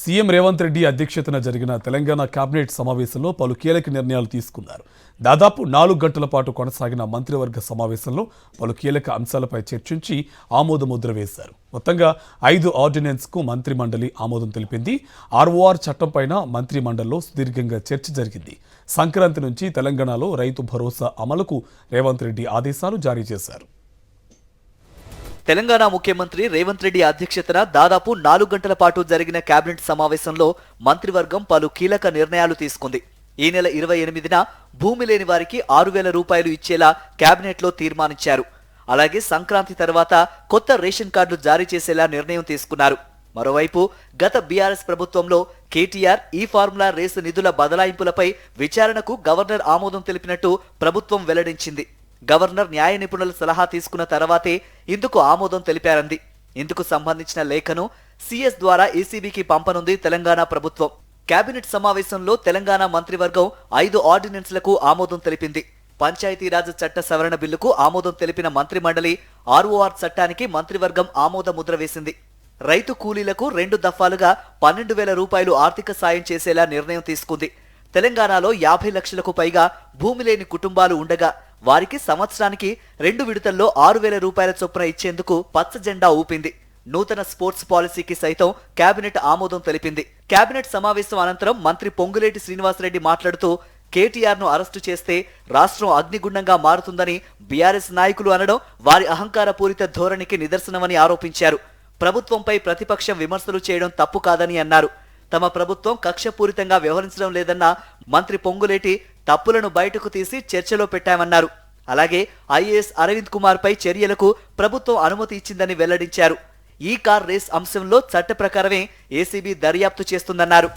CM Revanth Reddy అధ్యక్షతన జరిగిన Telangana cabinet సమావేశంలో పలు కీలక నిర్ణయాలు తీసుకున్నారు. దాదాపు 4 గంటల పాటు కొనసాగిన మంత్రివర్గ సమావేశంలో పలు కీలక అంశాలపై చర్చించి ఆమోదముద్ర వేశారు. మొత్తంగా 5 ఆర్డినెన్స్కు మంత్రిమండలి ఆమోదం తెలిపింది. ఆర్ఓఆర్ చట్టంపైన మంత్రిమండలిలో సుదీర్ఘంగా చర్చ జరిగింది. సంక్రాంతి నుంచి తెలంగాణలో రైతు భరోసా అమలుకు రేవంత్ రెడ్డి ఆదేశాలు జారీ చేశారు. తెలంగాణ ముఖ్యమంత్రి రేవంత్ రెడ్డి అధ్యక్షతన దాదాపు 4 గంటల పాటు జరిగిన కేబినెట్ సమావేశంలో మంత్రివర్గం పలు కీలక నిర్ణయాలు తీసుకుంది. ఈ నెల 28న భూమి లేని వారికి 6,000 రూపాయలు ఇచ్చేలా కేబినెట్లో తీర్మానించారు. అలాగే సంక్రాంతి తర్వాత కొత్త రేషన్ కార్డులు జారీ చేసేలా నిర్ణయం తీసుకున్నారు. మరోవైపు గత బీఆర్ఎస్ ప్రభుత్వంలో కేటీఆర్ ఈ ఫార్ములా రేసు నిధుల బదలాయింపులపై విచారణకు గవర్నర్ ఆమోదం తెలిపినట్టు ప్రభుత్వం వెల్లడించింది. గవర్నర్ న్యాయ నిపుణుల సలహా తీసుకున్న తర్వాతే ఇందుకు ఆమోదం తెలిపారంది. ఇందుకు సంబంధించిన లేఖను సీఎస్ ద్వారా ఏసీబీకి పంపనుంది తెలంగాణ ప్రభుత్వం. కేబినెట్ సమావేశంలో తెలంగాణ మంత్రివర్గం 5 ఆర్డినెన్స్లకు ఆమోదం తెలిపింది. పంచాయతీరాజ్ చట్ట సవరణ బిల్లుకు ఆమోదం తెలిపిన మంత్రిమండలి ఆర్ఓఆర్ చట్టానికి మంత్రివర్గం ఆమోద ముద్ర వేసింది. రైతు కూలీలకు 2 దఫాలుగా 12,000 రూపాయలు ఆర్థిక సాయం చేసేలా నిర్ణయం తీసుకుంది. తెలంగాణలో 50 లక్షలకు పైగా భూమి లేని కుటుంబాలు ఉండగా వారికి సంవత్సరానికి 2 విడతల్లో 6,000 రూపాయల చొప్పున ఇచ్చేందుకు పచ్చ జెండా ఊపింది. నూతన స్పోర్ట్స్ పాలసీకి సైతం కేబినెట్ ఆమోదం తెలిపింది. కేబినెట్ సమావేశం అనంతరం మంత్రి పొంగులేటి శ్రీనివాసరెడ్డి మాట్లాడుతూ కేటీఆర్ ను అరెస్టు చేస్తే రాష్ట్రం అగ్నిగుండంగా మారుతుందని బీఆర్ఎస్ నాయకులు అనడం వారి అహంకారపూరిత ధోరణికి నిదర్శనమని ఆరోపించారు. ప్రభుత్వంపై ప్రతిపక్షం విమర్శలు చేయడం తప్పు కాదని అన్నారు. తమ ప్రభుత్వం కక్షపూరితంగా వ్యవహరించడం లేదన్న మంత్రి పొంగులేటి తప్పులను బయటకు తీసి చర్చలో పెట్టామన్నారు. అలాగే ఐఏఎస్ అరవింద్ కుమార్ పై చర్యలకు ప్రభుత్వం అనుమతి ఇచ్చిందని వెల్లడించారు. ఈ కార్ రేస్ అంశంలో చట్ట ప్రకారమే ఏసీబీ దర్యాప్తు చేస్తుందన్నారు.